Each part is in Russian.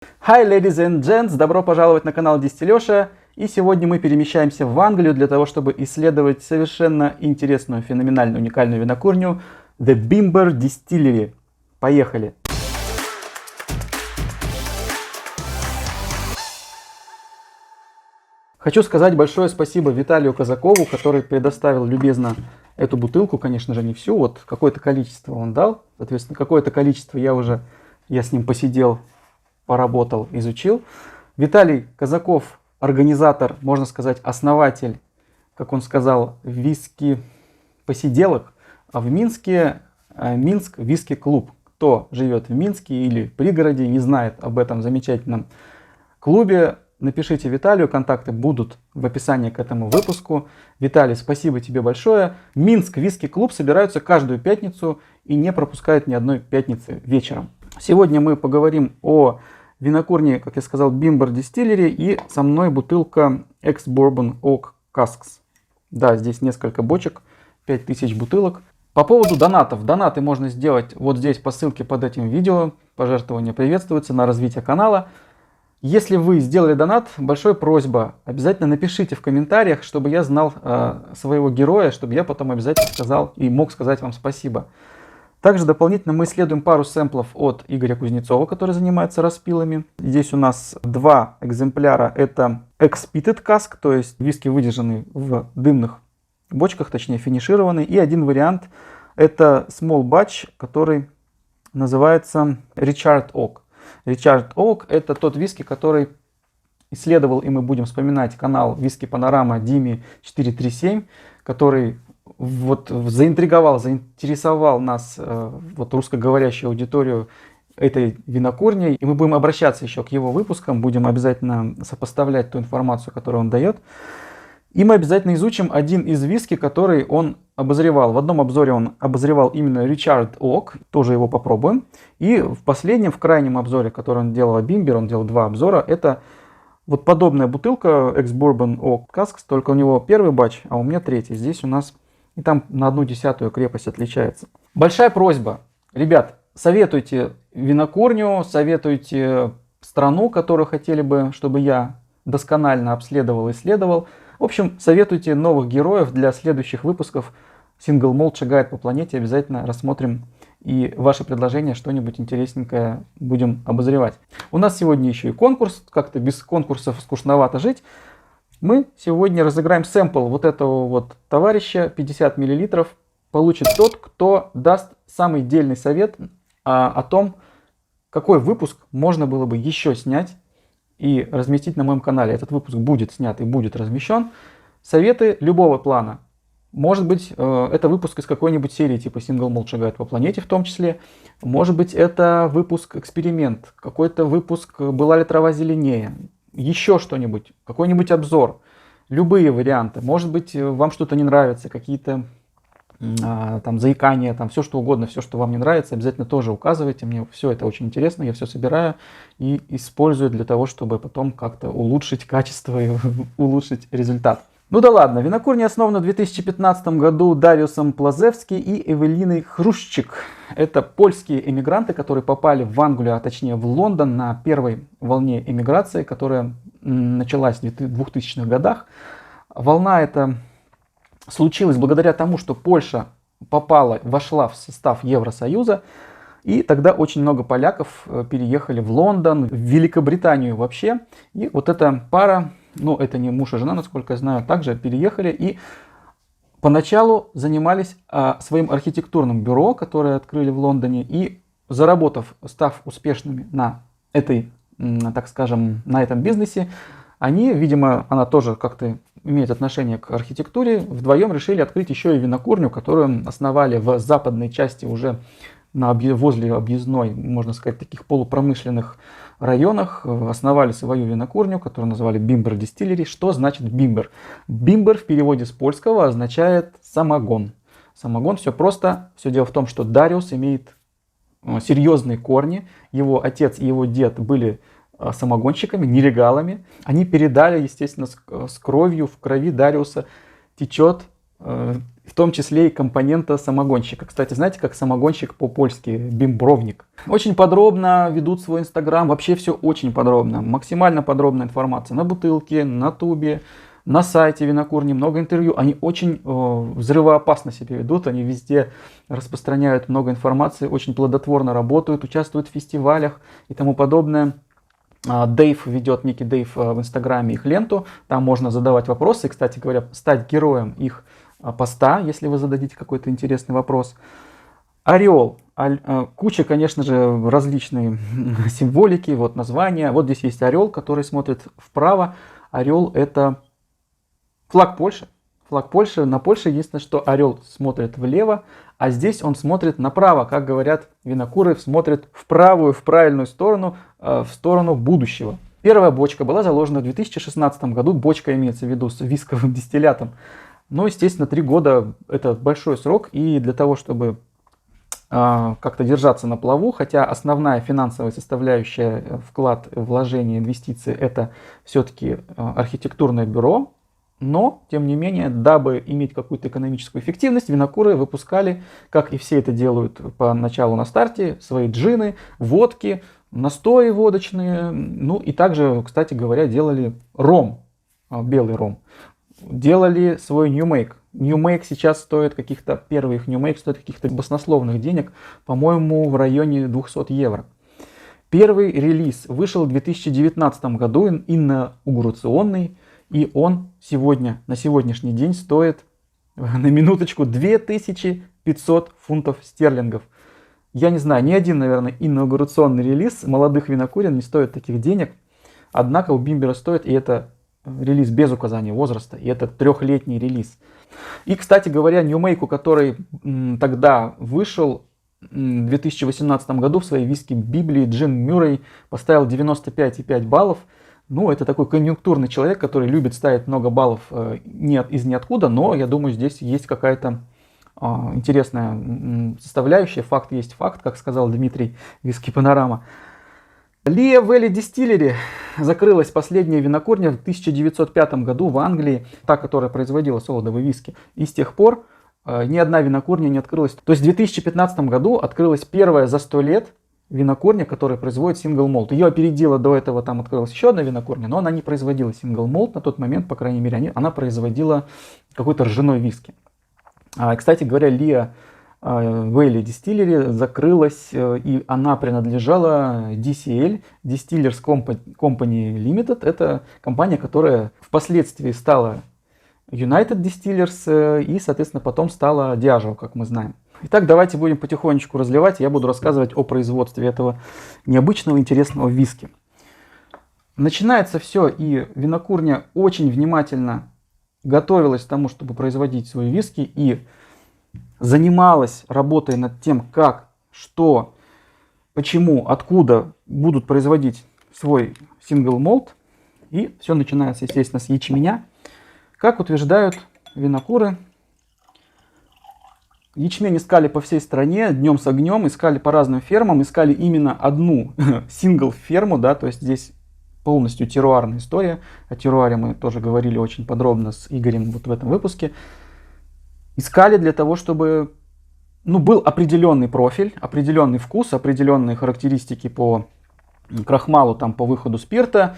Hi, ladies and gents! Добро пожаловать на канал Дистилеша. И сегодня мы перемещаемся в Англию для того, чтобы исследовать совершенно интересную, феноменальную, уникальную винокурню The Bimber Distillery. Поехали! Хочу сказать большое спасибо Виталию Казакову, который предоставил любезно эту бутылку, конечно же не всю, вот какое-то количество он дал, соответственно, какое-то количество я с ним посидел, поработал, изучил. Виталий Казаков, организатор, можно сказать, основатель, как он сказал, виски-посиделок, а в Минске Минск виски-клуб. Кто живет в Минске или в пригороде, не знает об этом замечательном клубе, напишите Виталию, контакты будут в описании к этому выпуску. Виталий, спасибо тебе большое. Минск виски-клуб собираются каждую пятницу и не пропускают ни одной пятницы вечером. Сегодня мы поговорим о винокурне, как я сказал, Bimber Distillery, и со мной бутылка Ex-Bourbon Oak Casks. Да, здесь несколько бочек, 5000 бутылок. По поводу донатов. Донаты можно сделать вот здесь по ссылке под этим видео. Пожертвования приветствуются на развитие канала. Если вы сделали донат, большая просьба, обязательно напишите в комментариях, чтобы я знал своего героя, чтобы я потом обязательно сказал и мог сказать вам спасибо. Также дополнительно мы исследуем пару сэмплов от Игоря Кузнецова, который занимается распилами. Здесь у нас два экземпляра. Это Ex-Peated Cask, то есть виски, выдержанный в дымных бочках, точнее финишированный. И один вариант это Small Batch, который называется Richard Oak. Richard Oak это тот виски, который исследовал, и мы будем вспоминать канал Виски Панорама Дими 437, который заинтересовал нас, русскоговорящую аудиторию этой винокурни. И мы будем обращаться еще к его выпускам, будем обязательно сопоставлять ту информацию, которую он дает. И мы обязательно изучим один из виски, который он обозревал. В одном обзоре он обозревал именно Richard Oak, тоже его попробуем. И в последнем, в крайнем обзоре, который он делал о Bimber, он делал два обзора, это вот подобная бутылка Ex-Bourbon Oak Casks, только у него первый батч, а у меня третий. Здесь у нас и там на 1/10 крепость отличается. Большая просьба, ребят, советуйте винокурню, советуйте страну, которую хотели бы, чтобы я досконально обследовал, исследовал. В общем, советуйте новых героев для следующих выпусков Single Malt Guide по планете. Обязательно рассмотрим и ваши предложения, что-нибудь интересненькое будем обозревать. У нас сегодня еще и конкурс, как-то без конкурсов скучновато жить. Мы сегодня разыграем сэмпл вот этого вот товарища, 50 мл. Получит тот, кто даст самый дельный совет о том, какой выпуск можно было бы еще снять и разместить на моем канале. Этот выпуск будет снят и будет размещен. Советы любого плана. Может быть, это выпуск из какой-нибудь серии, типа Single Malt Guide по планете в том числе. Может быть, это выпуск эксперимент. Какой-то выпуск «Была ли трава зеленее?». Еще что-нибудь, какой-нибудь обзор, любые варианты. Может быть, вам что-то не нравится, какие-то там заикания, там все что угодно, все, что вам не нравится, обязательно тоже указывайте. Мне все это очень интересно, я все собираю и использую для того, чтобы потом как-то улучшить качество и улучшить результат. Ну да ладно, винокурня основана в 2015 году Дариусом Плазевски и Эвелиной Хрущик. Это польские эмигранты, которые попали в Англию, а точнее в Лондон на первой волне эмиграции, которая началась в 2000-х годах. Волна эта случилась благодаря тому, что Польша вошла в состав Евросоюза, и тогда очень много поляков переехали в Лондон, в Великобританию вообще. И вот эта пара, ну это не муж и жена, насколько я знаю, также переехали и поначалу занимались своим архитектурным бюро, которое открыли в Лондоне, и заработав, став успешными на этой, так скажем, на этом бизнесе, они, видимо, она тоже как-то имеет отношение к архитектуре, вдвоем решили открыть еще и винокурню, которую основали в западной части уже возле объездной, можно сказать, таких полупромышленных районах. Основали свою винокурню, которую назвали Bimber Distillery. Что значит Bimber? Bimber в переводе с польского означает самогон. Самогон, все просто. Все дело в том, что Дариус имеет серьезные корни. Его отец и его дед были самогонщиками, нелегалами. Они передали, естественно, с кровью, в крови Дариуса течет в том числе и компонента самогонщика. Кстати, знаете, как самогонщик по-польски? Бимбровник. Очень подробно ведут свой инстаграм, вообще все очень подробно. Максимально подробная информация на бутылке, на тубе, на сайте винокурни, много интервью. Они очень взрывоопасно себя ведут, они везде распространяют много информации, очень плодотворно работают, участвуют в фестивалях и тому подобное. Дэйв ведет, некий Дэйв в инстаграме их ленту, там можно задавать вопросы, и, кстати говоря, стать героем их поста, если вы зададите какой-то интересный вопрос. Орел. Куча, конечно же, различной символики, вот название. Вот здесь есть орел, который смотрит вправо. Орел — это флаг Польши. Флаг Польши. На Польше единственное, что орел смотрит влево, а здесь он смотрит направо. Как говорят винокуры, смотрит в правильную сторону, в сторону будущего. Первая бочка была заложена в 2016 году. Бочка имеется в виду с висковым дистиллятом. Но, естественно, 3 года это большой срок, и для того, чтобы как-то держаться на плаву, хотя основная финансовая составляющая, вклад, вложение, инвестиции — это все-таки архитектурное бюро, но, тем не менее, дабы иметь какую-то экономическую эффективность, винокуры выпускали, как и все это делают поначалу на старте, свои джины, водки, настои водочные, ну и также, кстати говоря, делали ром, белый ром. Делали свой New Make. New Make сейчас стоит каких-то, первый их New Make стоит каких-то баснословных денег, по-моему, в районе 200 евро. Первый релиз вышел в 2019 году, инаугурационный, и он сегодня, на сегодняшний день стоит, на минуточку, 2500 фунтов стерлингов. Я не знаю, ни один, наверное, инаугурационный релиз молодых винокурен не стоит таких денег, однако у Бимбера стоит, и это релиз без указания возраста, и это 3-летний релиз. И, кстати говоря, New Make, который тогда вышел в 2018 году в своей виски-библии, Джин Мюррей поставил 95,5 баллов. Ну, это такой конъюнктурный человек, который любит ставить много баллов из ниоткуда, но я думаю, здесь есть какая-то интересная составляющая. Факт есть факт, как сказал Дмитрий, Виски Панорама. Lea Valley Distillery закрылась, последняя винокурня, в 1905 году в Англии, та, которая производила солодовые виски. И с тех пор ни одна винокурня не открылась. То есть в 2015 году открылась первая за 100 лет винокурня, которая производит сингл молт. Ее опередила до этого, там открылась еще одна винокурня, но она не производила сингл молт на тот момент, по крайней мере, она производила какой-то ржаной виски. Кстати говоря, Lea Valley Distillery закрылась, и она принадлежала DCL, Distillers Company Limited. Это компания, которая впоследствии стала United Distillers и, соответственно, потом стала Diageo, как мы знаем. Итак, давайте будем потихонечку разливать. Я буду рассказывать о производстве этого необычного, интересного виски. Начинается все, и винокурня очень внимательно готовилась к тому, чтобы производить свои виски, и занималась работой над тем, как, что, почему, откуда будут производить свой сингл молт. И все начинается, естественно, с ячменя. Как утверждают винокуры, ячмень искали по всей стране, днем с огнем, искали по разным фермам, искали именно одну сингл ферму, да, то есть здесь полностью теруарная история. О теруаре мы тоже говорили очень подробно с Игорем вот в этом выпуске. Искали для того, чтобы был определенный профиль, определенный вкус, определенные характеристики по крахмалу, там, по выходу спирта.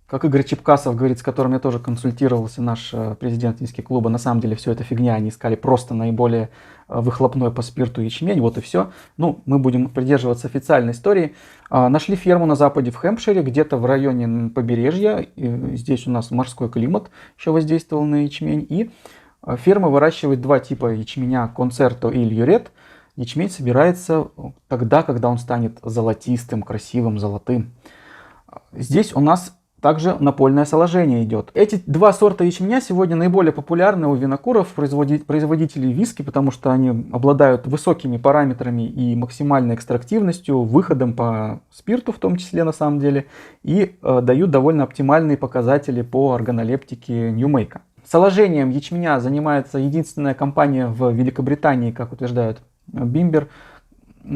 Как Игорь Чепкасов говорит, с которым я тоже консультировался, наш президент виски-клуба, на самом деле все это фигня, они искали просто наиболее выхлопной по спирту ячмень, вот и все. Мы будем придерживаться официальной истории. Нашли ферму на западе в Хэмпшире, где-то в районе побережья, здесь у нас морской климат еще воздействовал на ячмень, и ферма выращивает 2 типа ячменя, концерто и льюрет. Ячмень собирается тогда, когда он станет золотистым, красивым, золотым. Здесь у нас также напольное соложение идет. Эти 2 сорта ячменя сегодня наиболее популярны у винокуров, производителей виски, потому что они обладают высокими параметрами и максимальной экстрактивностью, выходом по спирту в том числе на самом деле, и дают довольно оптимальные показатели по органолептике New Make. Соложением ячменя занимается единственная компания в Великобритании, как утверждают Бимбер,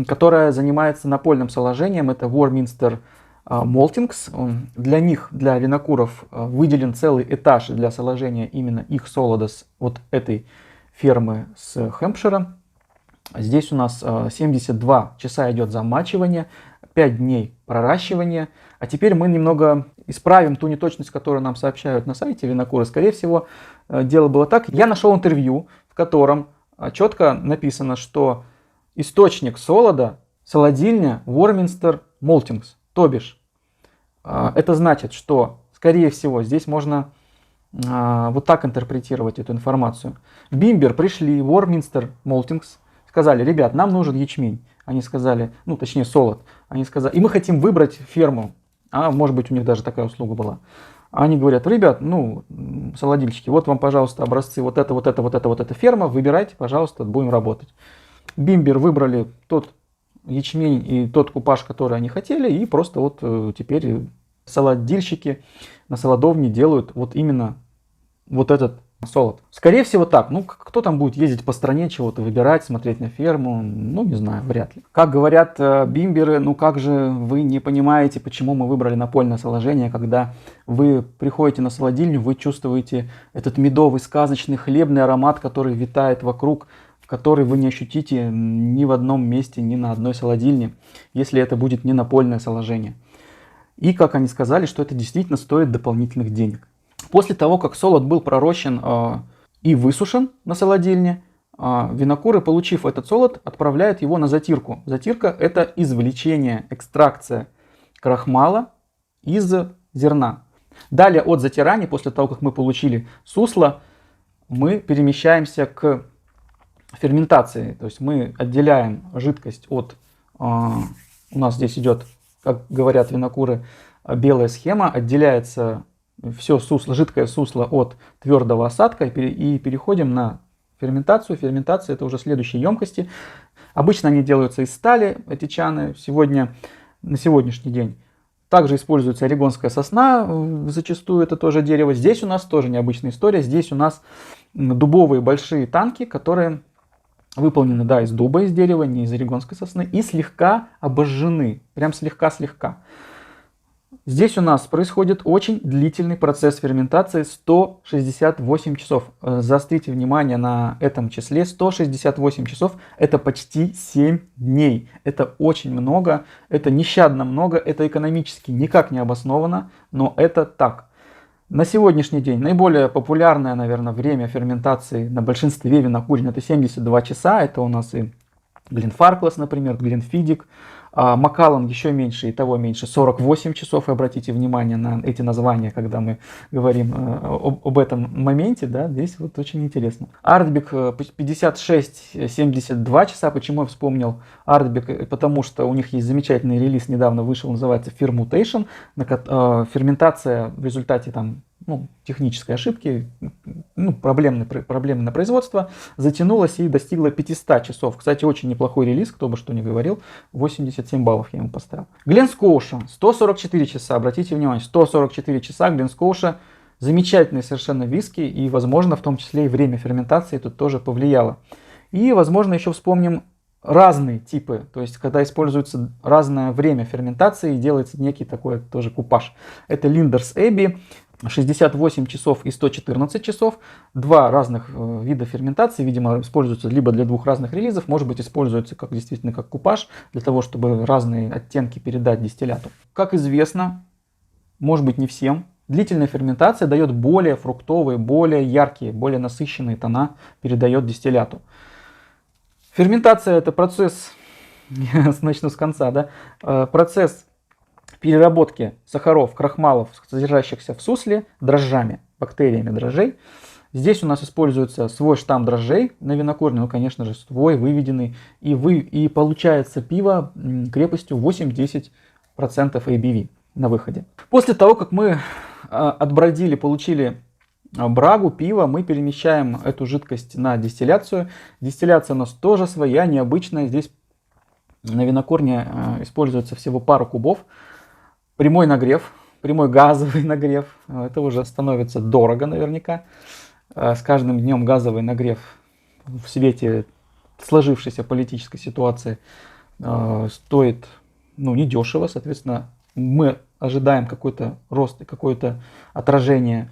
которая занимается напольным соложением. Это Warminster Maltings. Для них, для винокуров, выделен целый этаж для соложения именно их солода с вот этой фермы с Хэмпшира. Здесь у нас 72 часа идет замачивание, 5 дней проращивания. А теперь мы немного исправим ту неточность, которую нам сообщают на сайте винокуры. Скорее всего, дело было так. Я нашел интервью, в котором четко написано, что источник солода – солодильня Warminster Maltings. То бишь, это значит, что, скорее всего, здесь можно вот так интерпретировать эту информацию. В Бимбер пришли Warminster Maltings, сказали: ребят, нам нужен ячмень. Они сказали, ну точнее солод. Они сказали, и мы хотим выбрать ферму. А может быть у них даже такая услуга была. Они говорят: ребят, ну солодильщики, вот вам, пожалуйста, образцы, вот эта ферма, выбирайте, пожалуйста, будем работать. Бимбер выбрали тот ячмень и тот купаж, который они хотели, и просто вот теперь солодильщики на солодовне делают вот именно вот этот солод. Скорее всего так. Ну, кто там будет ездить по стране, чего-то выбирать, смотреть на ферму? Ну, не знаю, вряд ли. Как говорят бимберы, ну как же вы не понимаете, почему мы выбрали напольное соложение, когда вы приходите на солодильню, вы чувствуете этот медовый, сказочный, хлебный аромат, который витает вокруг, который вы не ощутите ни в одном месте, ни на одной солодильне, если это будет не напольное соложение. И как они сказали, что это действительно стоит дополнительных денег. После того, как солод был пророщен и высушен на солодильне, винокуры, получив этот солод, отправляют его на затирку. Затирка – это извлечение, экстракция крахмала из зерна. Далее от затирания, после того, как мы получили сусло, мы перемещаемся к ферментации. То есть мы отделяем жидкость от... У нас здесь идет, как говорят винокуры, белая схема, отделяется все сусло, жидкое сусло от твердого осадка, и переходим на ферментацию. Ферментация — это уже следующие емкости. Обычно они делаются из стали, эти чаны. На сегодняшний день также используется орегонская сосна, зачастую это тоже дерево. Здесь у нас тоже необычная история. Здесь у нас дубовые большие танки, которые выполнены, да, из дуба, из дерева, не из орегонской сосны, и слегка обожжены, прям слегка-слегка. Здесь у нас происходит очень длительный процесс ферментации, 168 часов. Заострите внимание на этом числе, 168 часов – это почти 7 дней. Это очень много, это нещадно много, это экономически никак не обосновано, но это так. На сегодняшний день наиболее популярное, наверное, время ферментации на большинстве винокурен — это 72 часа. Это у нас и Glenfarclas, например, Glenfiddich. Macallan еще меньше, и того меньше, 48 часов. И обратите внимание на эти названия, когда мы говорим об этом моменте, да, здесь вот очень интересно. Ardbeg 56-72 часа. Почему я вспомнил Ardbeg? Потому что у них есть замечательный релиз, недавно вышел, называется Fermutation. Ферментация в результате там, технической ошибки, проблемы на производство, затянулась и достигла 500 часов. Кстати, очень неплохой релиз, кто бы что ни говорил, 87 баллов я ему поставил. Glen Scotia 144 часа, обратите внимание, 144 часа Glen Scotia, замечательный совершенно виски, и, возможно, в том числе и время ферментации тут тоже повлияло. И, возможно, еще вспомним разные типы, то есть когда используется разное время ферментации и делается некий такой тоже купаж. Это Linders Abbey, 68 часов и 114 часов. Два разных вида ферментации, видимо, используются либо для двух разных релизов, может быть, используются действительно как купаж, для того, чтобы разные оттенки передать дистилляту. Как известно, может быть, не всем, длительная ферментация дает более фруктовые, более яркие, более насыщенные тона, передает дистилляту. Ферментация — это процесс, начну с конца, да, процесс переработки сахаров, крахмалов, содержащихся в сусле, дрожжами, бактериями дрожжей. Здесь у нас используется свой штамм дрожжей на винокурне, конечно же, свой, выведенный. И получается пиво крепостью 8-10% ABV на выходе. После того, как мы отбродили, получили брагу, пиво, мы перемещаем эту жидкость на дистилляцию. Дистилляция у нас тоже своя, необычная. Здесь на винокурне используется всего пару кубов. Прямой нагрев, прямой газовый нагрев, это уже становится дорого наверняка. С каждым днем газовый нагрев в свете сложившейся политической ситуации стоит недешево. Соответственно, мы ожидаем какой-то рост и какое-то отражение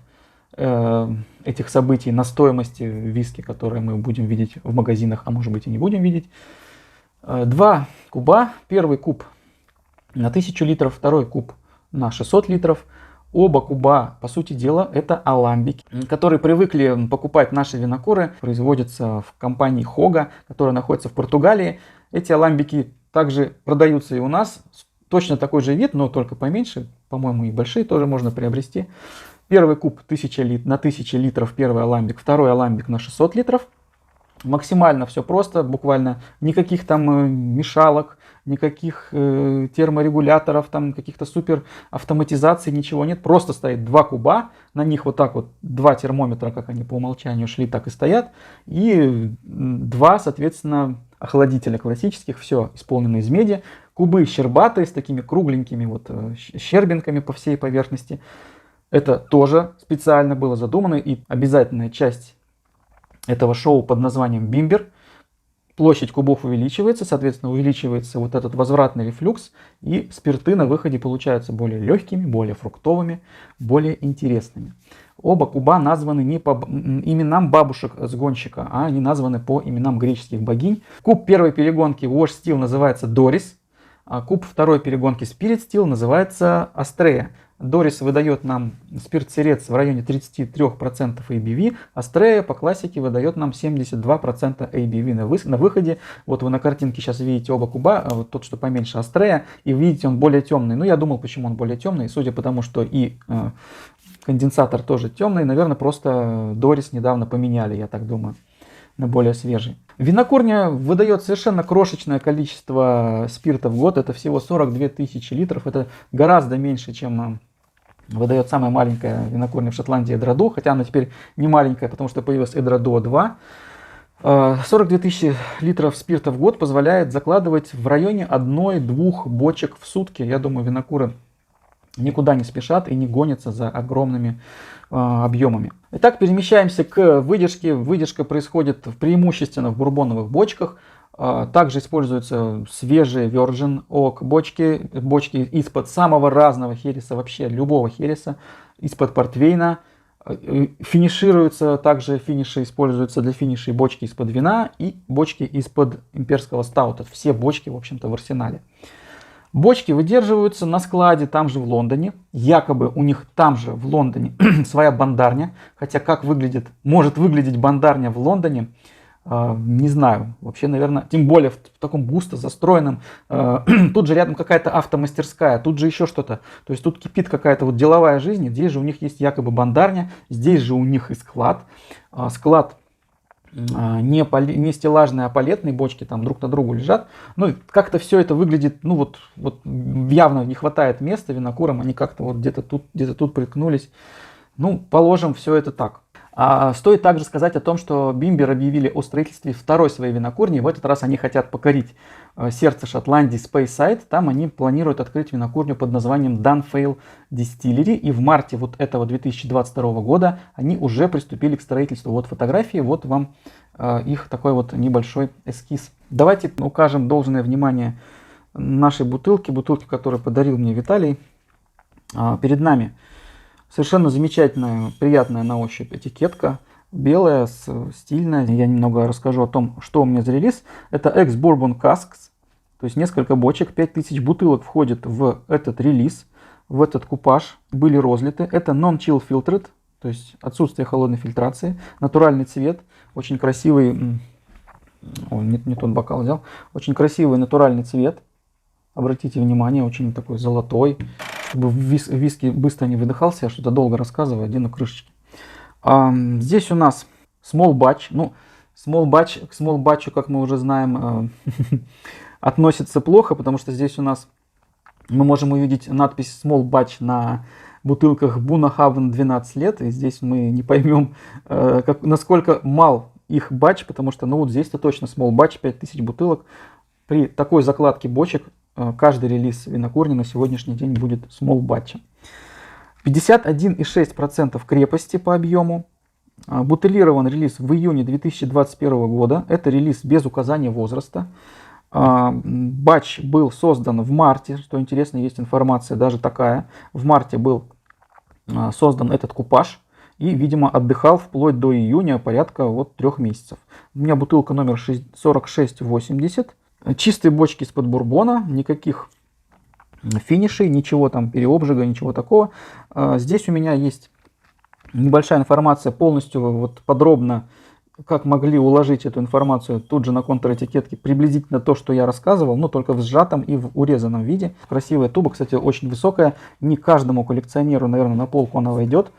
этих событий на стоимости виски, которые мы будем видеть в магазинах, а может быть и не будем видеть. Два куба. Первый куб на 1000 литров, второй куб на 600 литров. Оба куба, по сути дела, это аламбики, которые привыкли покупать наши винокуры. Производятся в компании Хога, которая находится в Португалии. Эти аламбики также продаются и у нас. Точно такой же вид, но только поменьше. По-моему, и большие тоже можно приобрести. Первый куб на 1000 литров, первый аламбик, второй аламбик на 600 литров. Максимально все просто, буквально никаких там мешалок, никаких терморегуляторов, там каких-то супер автоматизаций, ничего нет. Просто стоит два куба, на них вот так вот два термометра, как они по умолчанию шли, так и стоят. И два, соответственно, охладителя классических, все исполнено из меди. Кубы щербатые, с такими кругленькими вот щербинками по всей поверхности. Это тоже специально было задумано, и обязательная часть этого шоу под названием бимбер. Площадь кубов увеличивается, соответственно, увеличивается вот этот возвратный рефлюкс, и спирты на выходе получаются более легкими, более фруктовыми, более интересными. Оба куба названы не по именам бабушек-сгонщика, а они названы по именам греческих богинь. Куб первой перегонки Wash Steel называется Дорис, а куб второй перегонки Spirit Steel называется Астрея. Дорис выдает нам спирт-сирец в районе 33% ABV, Астрея по классике выдает нам 72% ABV на выходе. Вот вы на картинке сейчас видите оба куба, вот тот, что поменьше, Астрея, и видите, он более темный. Ну, я думал, почему он более темный, судя по тому, что и конденсатор тоже темный, наверное, просто Дорис недавно поменяли, я так думаю, на более свежий. Винокурня выдает совершенно крошечное количество спирта в год, это всего 42 тысячи литров, это гораздо меньше, чем выдает самая маленькая винокурня в Шотландии Эдрадо, хотя она теперь не маленькая, потому что появилась Эдрадо 2. 42 тысячи литров спирта в год позволяет закладывать в районе 1-2 бочек в сутки. Я думаю, винокуры никуда не спешат и не гонятся за огромными объемами. Итак, перемещаемся к выдержке. Выдержка происходит преимущественно в бурбоновых бочках. Также используются свежие Virgin Oak бочки, бочки из-под самого разного хереса, вообще любого хереса, из-под портвейна. Финишируются, также финиши используются для финишей бочки из-под вина и бочки из-под имперского стаута. Все бочки, в общем-то, в арсенале. Бочки выдерживаются на складе там же в Лондоне. Якобы у них там же в Лондоне своя бандарня. Хотя как может выглядеть бандарня в Лондоне, не знаю. Вообще, наверное, тем более в таком густо застроенном. Тут же рядом какая-то автомастерская, тут же еще что-то. То есть тут кипит какая-то вот деловая жизнь. Здесь же у них есть якобы бандарня, здесь же у них и склад. Склад не стеллажные, а палетные бочки там друг на другу лежат. Ну, как-то все это выглядит, ну вот явно не хватает места винокурам, они как-то вот где-то тут приткнулись. Ну, положим, все это так. Стоит также сказать о том, что Бимбер объявили о строительстве второй своей винокурни. В этот раз они хотят покорить сердце Шотландии, Speyside. Там они планируют открыть винокурню под названием Dunfale Distillery. И в марте вот этого 2022 года они уже приступили к строительству. Вот фотографии, вот вам их такой вот небольшой эскиз. Давайте укажем должное внимание нашей бутылке, которую подарил мне Виталий. Перед нами совершенно замечательная, приятная на ощупь этикетка, белая, стильная. Я немного расскажу о том, что у меня за релиз. Это Ex-Bourbon Casks, то есть несколько бочек, 5000 бутылок входит в этот релиз, в этот купаж, были розлиты. Это Non-Chill Filtered, то есть отсутствие холодной фильтрации, натуральный цвет, очень красивый, не тот бокал взял, очень красивый натуральный цвет. Обратите внимание, очень такой золотой, чтобы виски быстро не выдыхался, я что-то долго рассказываю, одену крышечки. Здесь у нас small batch. Ну, small batch к small batch, как мы уже знаем, относится плохо, потому что здесь у нас мы можем увидеть надпись small batch на бутылках Bunnahabhain 12 лет, и здесь мы не поймем, насколько мал их батч, потому что, ну вот здесь-то точно small batch, 5000 бутылок. При такой закладке бочек каждый релиз винокурни на сегодняшний день будет small batch. 51,6% крепости по объему. Бутылирован релиз в июне 2021 года. Это релиз без указания возраста. Батч был создан в марте. Что интересно, есть информация даже такая. В марте был создан этот купаж. и, видимо, отдыхал вплоть до июня порядка вот 3 месяцев. У меня бутылка номер 4680. Чистые бочки из-под бурбона, никаких финишей, ничего там переобжига, ничего такого. Здесь у меня есть небольшая информация, полностью вот подробно, как могли уложить эту информацию тут же на контр-этикетке, приблизительно то, что я рассказывал, но только в сжатом и в урезанном виде. Красивая туба, кстати, очень высокая, не каждому коллекционеру, наверное, на полку она войдет.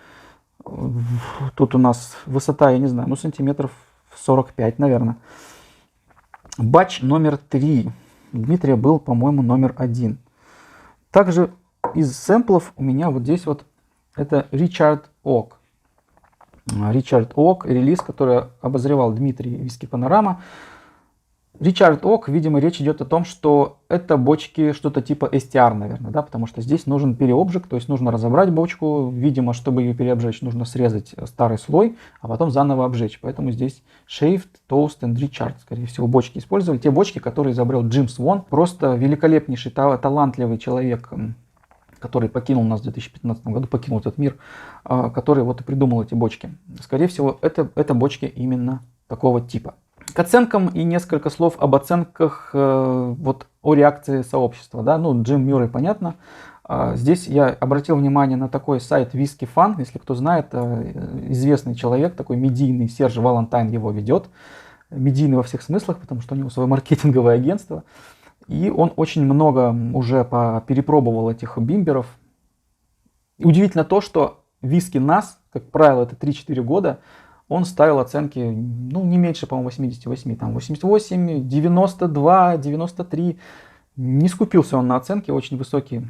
Тут у нас высота, я не знаю, ну сантиметров 45, наверное. Батч номер 3. Дмитрия был, по-моему, номер 1. Также из сэмплов у меня вот здесь вот это Ричард Ок. Ричард Ок, релиз, который обозревал Дмитрий Виски Панорама. Ричард Ок, видимо, речь идет о том, что это бочки что-то типа STR, наверное, да, потому что здесь нужен переобжиг, то есть нужно разобрать бочку, видимо, чтобы ее переобжечь, нужно срезать старый слой, а потом заново обжечь, поэтому здесь Shaved, Toast and Richard, скорее всего, бочки использовали, те бочки, которые изобрел Джим Свон, просто великолепнейший, талантливый человек, который покинул нас в 2015 году, покинул этот мир, который вот и придумал эти бочки. Скорее всего, это бочки именно такого типа. К оценкам и несколько слов об оценках, вот о реакции сообщества. Да? Ну, Джим Мюррей, понятно. Здесь я обратил внимание на такой сайт Whisky Fan, если кто знает, известный человек, такой медийный, Серж Валентайн его ведет. Медийный во всех смыслах, потому что у него свое маркетинговое агентство. И он очень много уже перепробовал этих бимберов. И удивительно то, что виски НАС, как правило, это 3-4 года, он ставил оценки, ну, не меньше, по-моему, 88, там 88, 92, 93. Не скупился он на оценки, очень высокие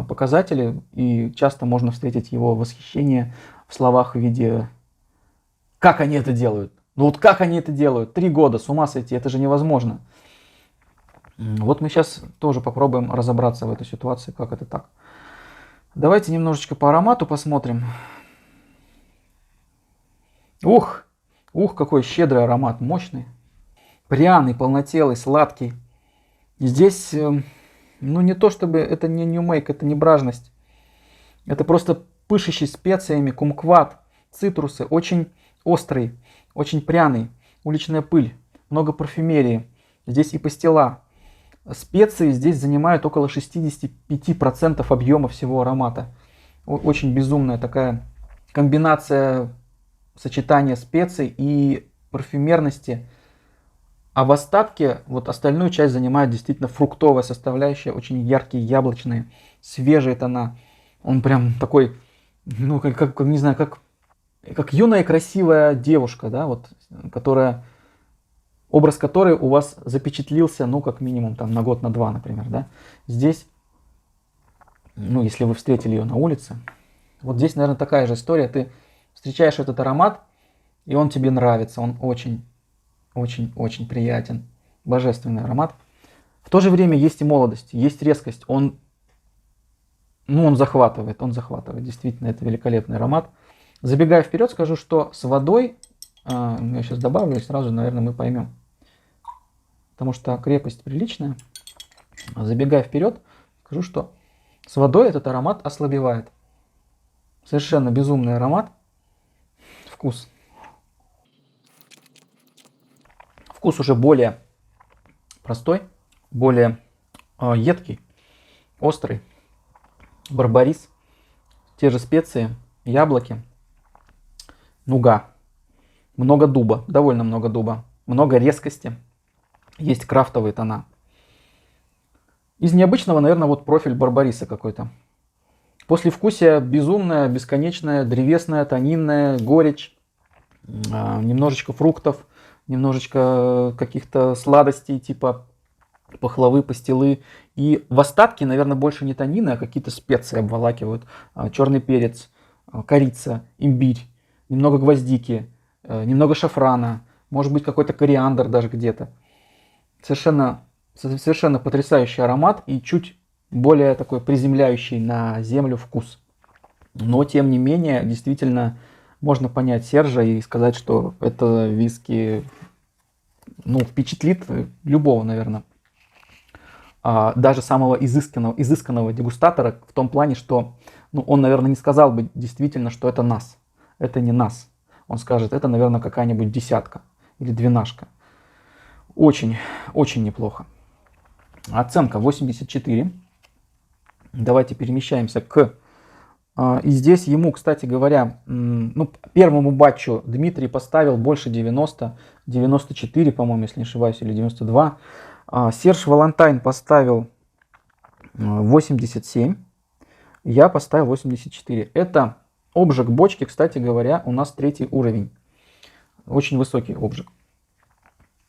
показатели, и часто можно встретить его восхищение в словах в виде «как они это делают?». Ну вот как они это делают? 3 года, с ума сойти, это же невозможно. Вот мы сейчас тоже попробуем разобраться в этой ситуации, как это так. Давайте немножечко по аромату посмотрим. Ух, какой щедрый аромат, мощный. Пряный, полнотелый, сладкий. Здесь, ну не то чтобы, это не New Make, это не бражность. Это просто пышущий специями кумкват, цитрусы, очень острый, очень пряный, уличная пыль, много парфюмерии. Здесь и пастила. Специи здесь занимают около 65% объема всего аромата. Очень безумная такая комбинация сочетания специй и парфюмерности. А в остатке вот остальную часть занимает действительно фруктовая составляющая, очень яркие яблочные, свежие тона. Он прям такой, ну как не знаю, как юная красивая девушка, да, вот, образ которой у вас запечатлился, ну, как минимум, там, на год, на 2, например, да. Здесь, ну, если вы встретили ее на улице, вот здесь, наверное, такая же история. Ты встречаешь этот аромат, и он тебе нравится, он очень приятен, божественный аромат. В то же время есть и молодость, есть резкость, он захватывает, действительно, это великолепный аромат. Забегая вперед, скажу, что с водой, я сейчас добавлю, и сразу, наверное, мы поймем. Потому что крепость приличная. Забегая вперед, скажу, что с водой этот аромат ослабевает. Совершенно безумный аромат. Вкус. Вкус уже более простой, более едкий, острый. Барбарис, те же специи, яблоки, нуга. Много дуба, довольно много дуба. Много резкости. Есть крафтовые тона. Из необычного, наверное, вот профиль барбариса какой-то. Послевкусие безумное, бесконечное, древесное, тонинное, горечь. Немножечко фруктов, немножечко каких-то сладостей типа пахлавы, пастилы. И в остатке, наверное, больше не тонины, а какие-то специи обволакивают. Черный перец, корица, имбирь, немного гвоздики, немного шафрана, может быть какой-то кориандр даже где-то. Совершенно потрясающий аромат и чуть более такой приземляющий на землю вкус. Но тем не менее, действительно, можно понять Сержа и сказать, что это виски, ну, впечатлит любого, наверное. Даже самого изысканного дегустатора в том плане, что, ну, он, наверное, не сказал бы действительно, что это НАС. это не нас. Он скажет, это, наверное, какая-нибудь десятка или двенашка. Очень, очень неплохо. Оценка 84. Давайте перемещаемся к... И здесь ему, кстати говоря, ну, первому батчу Дмитрий поставил больше 90, 94, по-моему, если не ошибаюсь, или 92. Серж Валентайн поставил 87. Я поставил 84. Это обжиг бочки, кстати говоря, у нас 3-й уровень. Очень высокий обжиг.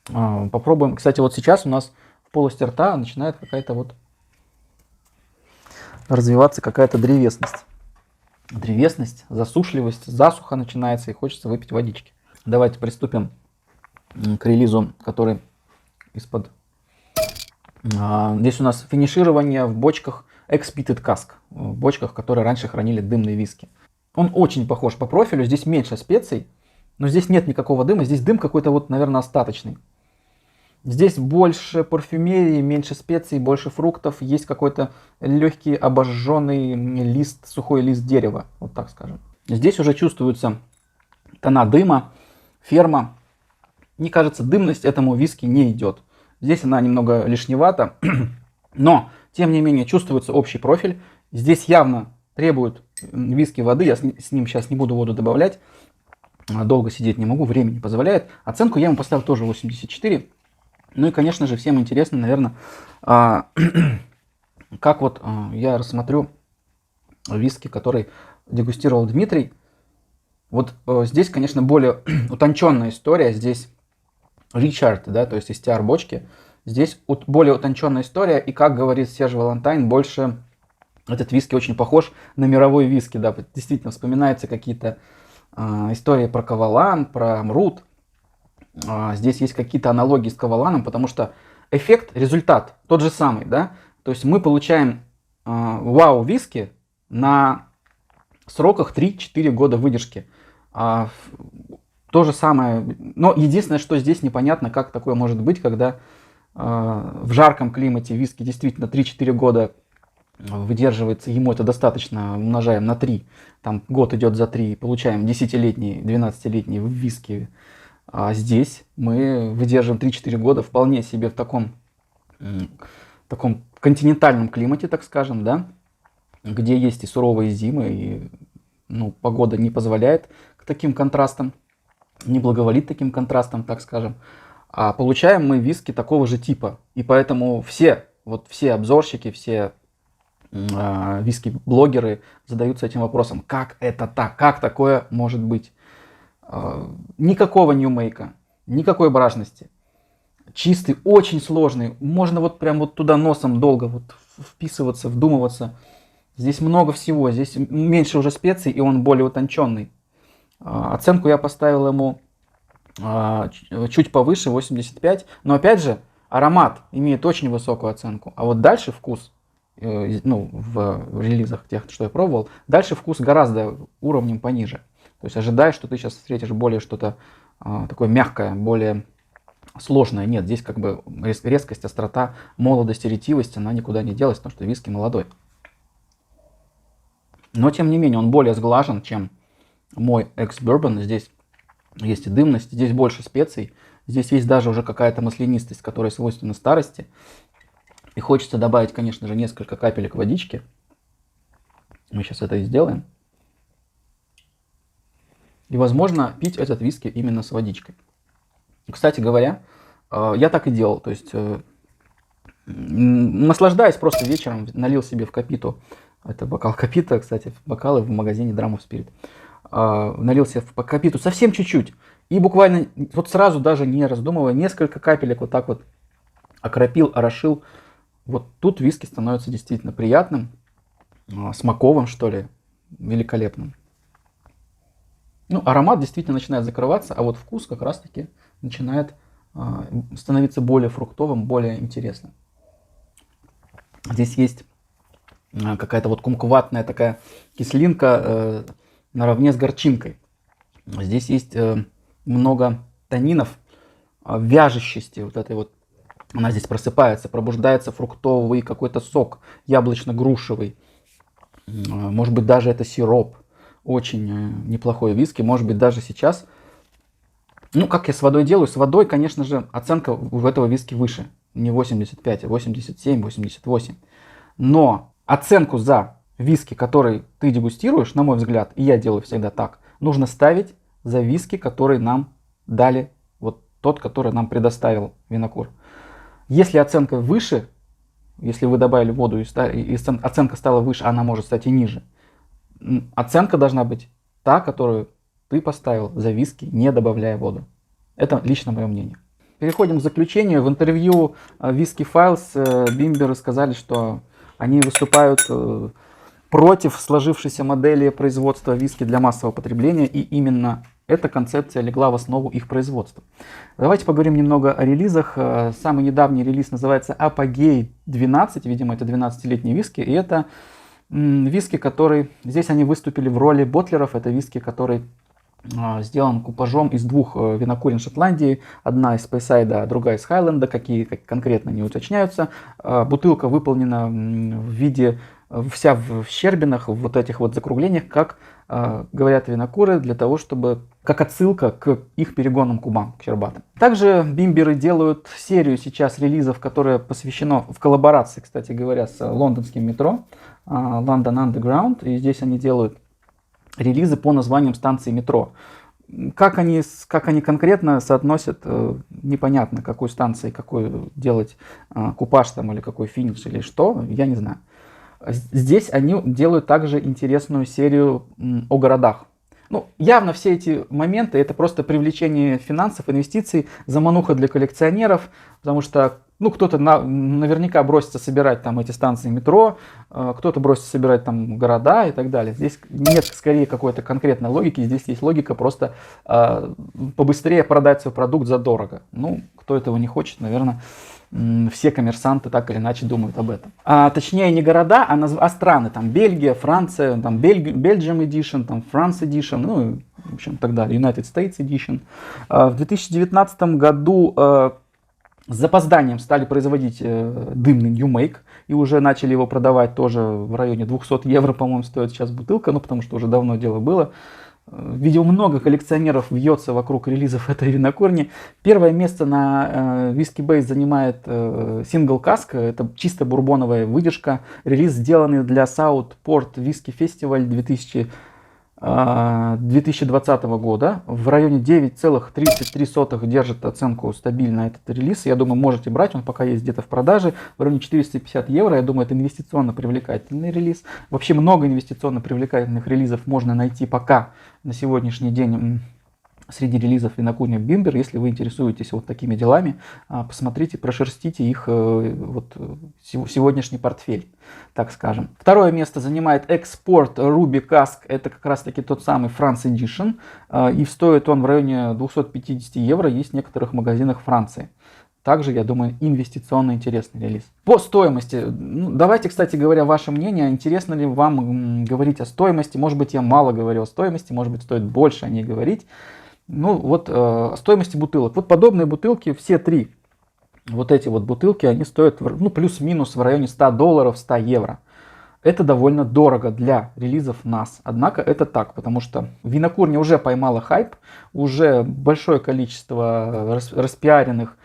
Попробуем. Кстати, вот сейчас у нас в полости рта начинает какая-то вот развиваться какая-то древесность. Древесность, засушливость, засуха начинается и хочется выпить водички. Давайте приступим к релизу, который из-под... Здесь у нас финиширование в бочках Expeated Cask, в бочках, которые раньше хранили дымные виски. Он очень похож по профилю, здесь меньше специй, но здесь нет никакого дыма, здесь дым какой-то вот, наверное, остаточный. Здесь больше парфюмерии, меньше специй, больше фруктов, есть какой-то легкий обожженный лист, сухой лист дерева, вот так скажем. Здесь уже чувствуются тона дыма, ферма. Мне кажется, дымность этому виски не идет. Здесь она немного лишневата, но, тем не менее, чувствуется общий профиль. Здесь явно требуют виски воды, я с ним сейчас не буду воду добавлять, долго сидеть не могу, время не позволяет. Оценку я ему поставил тоже 84. Ну и, конечно же, всем интересно, наверное, как вот я рассмотрю виски, который дегустировал Дмитрий. Вот здесь, конечно, более утонченная история. Здесь Ричард, да, то есть STR бочки. Здесь более утонченная история. И, как говорит Серж Валентайн, больше этот виски очень похож на мировой виски. Да, действительно, вспоминаются какие-то истории про Кавалан, про Мрут. Здесь есть какие-то аналогии с Каваланом, потому что эффект, результат тот же самый, да. То есть мы получаем вау-виски на сроках 3-4 года выдержки. То же самое, но единственное, что здесь непонятно, как такое может быть, когда в жарком климате виски действительно 3-4 года выдерживается, ему это достаточно, умножаем на 3, там год идет за 3, получаем 10-летний, 12-летний виски. А здесь мы выдерживаем 3-4 года вполне себе в таком континентальном климате, так скажем, да, где есть и суровые зимы, и погода не позволяет к таким контрастам, не благоволит таким контрастам, так скажем. А получаем мы виски такого же типа. И поэтому все обзорщики, все виски-блогеры задаются этим вопросом. Как это так? Как такое может быть? Никакого ньюмейка, никакой бражности. Чистый, очень сложный. Можно вот прям вот туда носом долго вот вписываться, вдумываться. Здесь много всего. Здесь меньше уже специй, и он более утонченный. Оценку я поставил ему чуть повыше, 85. Но опять же, аромат имеет очень высокую оценку. А вот дальше вкус, в релизах тех, что я пробовал, дальше вкус гораздо уровнем пониже. То есть ожидай, что ты сейчас встретишь более что-то такое мягкое, более сложное. Нет, здесь как бы резкость, острота, молодость и ретивость, она никуда не делась, потому что виски молодой. Но тем не менее он более сглажен, чем мой экс-бурбон. Здесь есть и дымность, здесь больше специй. Здесь есть даже уже какая-то маслянистость, которая свойственна старости. И хочется добавить, конечно же, несколько капелек водички. Мы сейчас это и сделаем. И, возможно, пить этот виски именно с водичкой. Кстати говоря, я так и делал. То есть, наслаждаясь просто вечером, налил себе в капиту. Это бокал капита, кстати, бокалы в магазине Dram of Spirit. Налил себе в капиту совсем чуть-чуть. И буквально, вот сразу даже не раздумывая, несколько капелек вот так вот окропил, орошил. Вот тут виски становится действительно приятным, смаковым, что ли, великолепным. Аромат действительно начинает закрываться, а вот вкус как раз-таки начинает становиться более фруктовым, более интересным. Здесь есть какая-то вот кумковатная такая кислинка наравне с горчинкой. Здесь есть много танинов, вяжущести вот этой вот. Она здесь просыпается, пробуждается фруктовый какой-то сок, яблочно-грушевый. Может быть, даже это сироп. очень неплохой виски. Может быть, даже сейчас. Ну, как я с водой делаю? С водой, конечно же, оценка у этого виски выше. Не 85, а 87, 88. Но оценку за виски, который ты дегустируешь, на мой взгляд, и я делаю всегда так, нужно ставить за виски, который нам дали, вот тот, который нам предоставил винокур. Если оценка выше, если вы добавили воду и оценка стала выше, она может стать и ниже. Оценка должна быть та, которую ты поставил за виски, не добавляя воду. Это лично мое мнение. Переходим к заключению. В интервью Whisky Files бимберы сказали, что они выступают против сложившейся модели производства виски для массового потребления, и именно эта концепция легла в основу их производства. Давайте поговорим немного о релизах. Самый недавний релиз называется Apogee 12, видимо, это 12-летний виски, и это виски, который... Здесь они выступили в роли ботлеров, это виски, который сделан купажом из двух винокурен Шотландии, одна из Спейсайда, а другая из Хайленда, какие конкретно не уточняются. Бутылка выполнена в виде, вся в щербинах, в вот этих вот закруглениях, как говорят винокуры, для того, чтобы, как отсылка к их перегонным кубам, к щербатым. Также бимберы делают серию сейчас релизов, которая посвящена в коллаборации, кстати говоря, с лондонским метро, London Underground, и здесь они делают релизы по названиям станций метро. Как они конкретно соотносят, непонятно, какой станции, какой делать купаж там, или какой финиш, или что, я не знаю. Здесь они делают также интересную серию о городах. Ну, явно все эти моменты это просто привлечение финансов, инвестиций, замануха для коллекционеров, потому что ну, кто-то наверняка бросится собирать там эти станции метро, кто-то бросится собирать там города и так далее. Здесь нет скорее какой-то конкретной логики, здесь есть логика просто побыстрее продать свой продукт задорого. Ну, кто этого не хочет, наверное, все коммерсанты так или иначе думают об этом. Точнее не города, а страны. Там Бельгия, Франция, там Belgium Edition, там France Edition, ну, в общем, так далее. United States Edition. В 2019 году с запозданием стали производить дымный New Make. И уже начали его продавать тоже в районе 200 евро, по-моему, стоит сейчас бутылка. Ну, потому что уже давно дело было. Видимо, много коллекционеров вьется вокруг релизов этой винокурни. Первое место на Whisky Base занимает Single Cask. Это чисто бурбоновая выдержка. Релиз, сделанный для Southport Whisky Festival 2020 года. В районе 9,33 держит оценку стабильно этот релиз. Я думаю, можете брать, он пока есть где-то в продаже. В районе 450 евро. Я думаю, это инвестиционно привлекательный релиз. Вообще много инвестиционно привлекательных релизов можно найти пока на сегодняшний день среди релизов винокурни Бимбер. Если вы интересуетесь вот такими делами, посмотрите, прошерстите их вот, сегодняшний портфель, так скажем. Второе место занимает Export Ruby Cask. Это как раз таки тот самый France Edition. И стоит он в районе 250 евро. Есть в некоторых магазинах Франции. Также, я думаю, инвестиционно интересный релиз. По стоимости. Ну, давайте, кстати говоря, ваше мнение. Интересно ли вам говорить о стоимости? Может быть, я мало говорю о стоимости. Может быть, стоит больше о ней говорить. Ну вот о стоимости бутылок. Вот подобные бутылки, все три вот эти вот бутылки, они стоят ну, плюс-минус в районе $100, 100 евро. Это довольно дорого для релизов NAS. Однако это так, потому что винокурня уже поймала хайп, уже большое количество распиаренных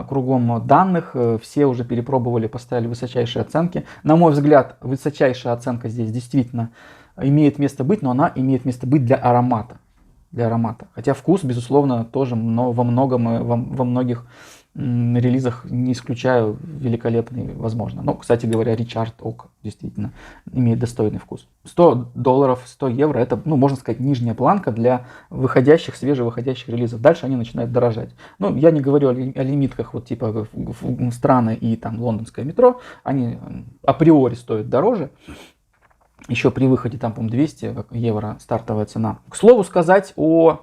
кругом данных, все уже перепробовали, поставили высочайшие оценки. На мой взгляд, высочайшая оценка здесь действительно имеет место быть, но она имеет место быть для аромата. Хотя вкус, безусловно, тоже во многих релизах, не исключаю, великолепный, возможно. Но, кстати говоря, Richard Oak действительно имеет достойный вкус. $100, 100 евро, это, ну, можно сказать, нижняя планка для свежевыходящих релизов. Дальше они начинают дорожать. Ну, я не говорю о лимитках, вот типа страны и там лондонское метро, они априори стоят дороже. Еще при выходе там, по-моему, 200 евро стартовая цена. К слову сказать о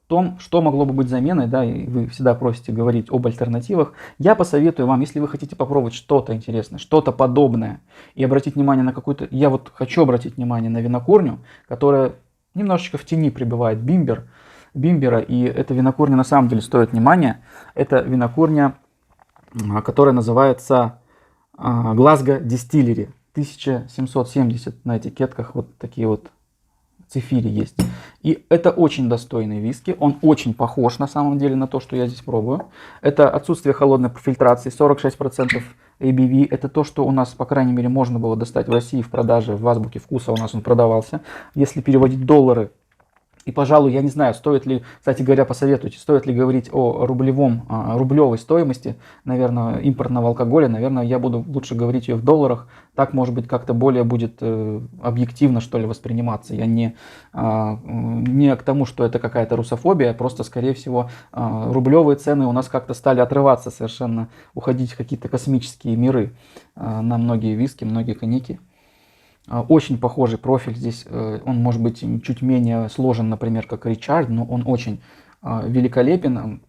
том, что могло бы быть заменой, да, и вы всегда просите говорить об альтернативах. Я посоветую вам, если вы хотите попробовать что-то интересное, что-то подобное, и обратить внимание на какую-то... Я вот хочу обратить внимание на винокурню, которая немножечко в тени пребывает бимбера, и эта винокурня на самом деле стоит внимания. Это винокурня, которая называется Glasgow Distillery. 1770 на этикетках, вот такие вот Цифири есть. И это очень достойный виски. Он очень похож на самом деле на то, что я здесь пробую. Это отсутствие холодной фильтрации, 46% ABV. Это то, что у нас, по крайней мере, можно было достать в России в продаже, в Азбуке Вкуса у нас он продавался. Если переводить доллары, и, пожалуй, я не знаю, стоит ли, кстати говоря, посоветуйте, стоит ли говорить о рублевой стоимости, наверное, импортного алкоголя. Наверное, я буду лучше говорить ее в долларах. Так, может быть, как-то более будет объективно, что ли, восприниматься. Я не к тому, что это какая-то русофобия, просто, скорее всего, рублевые цены у нас как-то стали отрываться совершенно, уходить в какие-то космические миры на многие виски, многие коньяки. Очень похожий профиль здесь, он может быть чуть менее сложен, например, как Ричард, но он очень великолепен,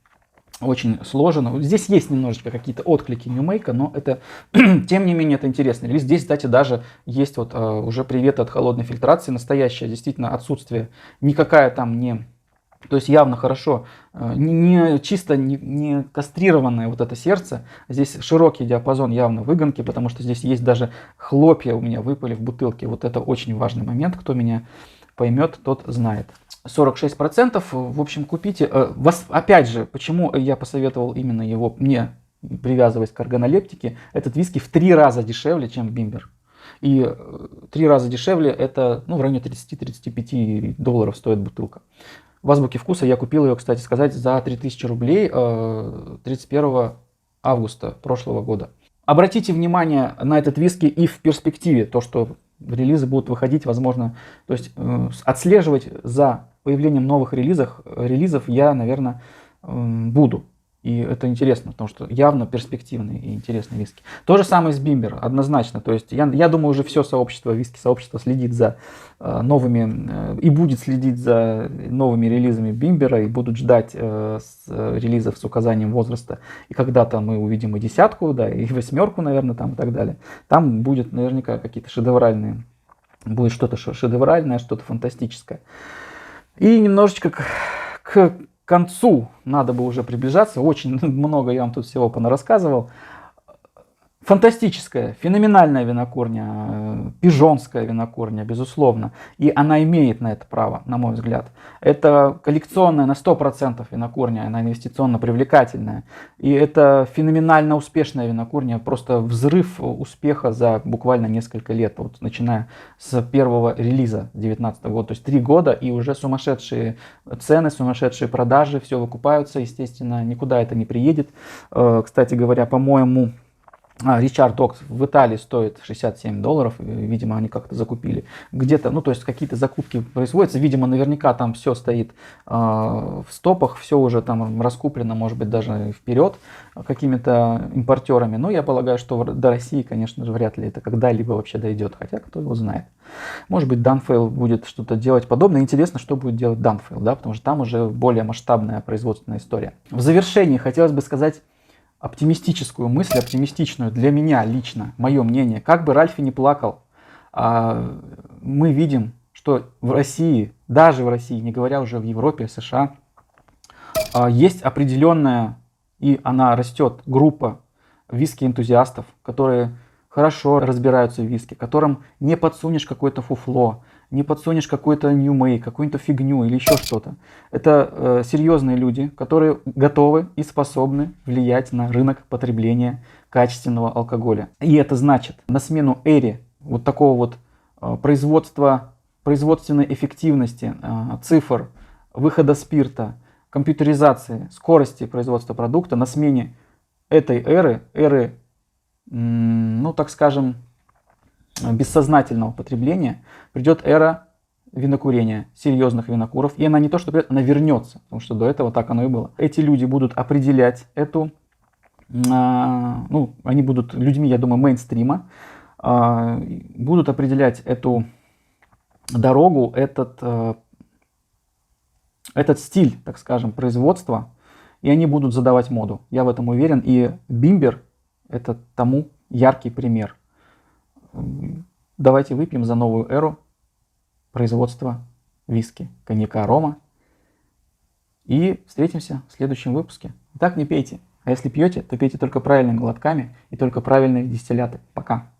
очень сложен. Здесь есть немножечко какие-то отклики Нью-Мейка, но это, тем не менее, это интересный релиз. Здесь, кстати, даже есть вот уже приветы от холодной фильтрации, настоящее действительно отсутствие, никакая там не... То есть явно хорошо, чисто не кастрированное вот это сердце. Здесь широкий диапазон явно выгонки, потому что здесь есть даже хлопья у меня выпали в бутылке. Вот это очень важный момент. Кто меня поймет, тот знает. 46%, в общем, купите. Опять же, почему я посоветовал именно его, не привязываясь к органолептике, этот виски в 3 раза дешевле, чем Бимбер. И 3 раза дешевле, это в районе $30-35 стоит бутылка. В Азбуке Вкуса я купил ее, кстати сказать, за 3000 рублей 31 августа прошлого года. Обратите внимание на этот виски и в перспективе, то, что релизы будут выходить, возможно, то есть отслеживать за появлением новых релизов я, наверное, буду. И это интересно, потому что явно перспективный и интересный виски. То же самое с Бимбер, однозначно. То есть я думаю, уже все сообщество, виски-сообщество следит за новыми и будет следить за новыми релизами Бимбера и будут ждать релизов с указанием возраста. И когда-то мы увидим и 10-ку, да, и 8-ку, наверное, там и так далее. Там будет наверняка какие-то шедевральные, будет что-то шедевральное, что-то фантастическое. И немножечко к концу надо бы уже приближаться. Очень много я вам тут всего понарассказывал. Фантастическая, феноменальная винокурня, пижонская винокурня, безусловно. И она имеет на это право, на мой взгляд. Это коллекционная на 100% винокурня, она инвестиционно привлекательная. И это феноменально успешная винокурня, просто взрыв успеха за буквально несколько лет, вот, начиная с первого релиза 2019 года. То есть 3 года и уже сумасшедшие цены, сумасшедшие продажи, все выкупаются, естественно, никуда это не приедет. Кстати говоря, по-моему, Ричард Окс в Италии стоит $67, видимо, они как-то закупили. Где-то, то есть какие-то закупки производятся, видимо, наверняка там все стоит в стопах, все уже там раскуплено, может быть, даже вперед какими-то импортерами. Но я полагаю, что до России, конечно же, вряд ли это когда-либо вообще дойдет, хотя кто его знает. Может быть, Dunfale будет что-то делать подобное. Интересно, что будет делать Dunfale, да, потому что там уже более масштабная производственная история. В завершении хотелось бы сказать оптимистическую мысль, оптимистичную для меня лично, мое мнение. Как бы Ральфи не плакал, мы видим, что в России, даже в России, не говоря уже в Европе, США, есть определенная, и она растет, группа виски-энтузиастов, которые хорошо разбираются в виске, которым не подсунешь какое-то фуфло, не подсунешь какой-то Нью-Мейк, какую-то фигню или еще что-то. Это серьезные люди, которые готовы и способны влиять на рынок потребления качественного алкоголя. И это значит, на смену эре вот такого вот производственной эффективности, цифр, выхода спирта, компьютеризации, скорости производства продукта, на смене этой эры, так скажем, бессознательного потребления, придет эра винокурения, серьезных винокуров. И она не то что придет, она вернется, потому что до этого так оно и было. Эти люди будут определять они будут людьми, я думаю, мейнстрима, будут определять эту дорогу, этот стиль, так скажем, производства, и они будут задавать моду. Я в этом уверен. И Бимбер — это тому яркий пример. Давайте выпьем за новую эру производства виски, коньяка, рома. И встретимся в следующем выпуске. Так не пейте. А если пьете, то пейте только правильными глотками и только правильные дистилляты. Пока.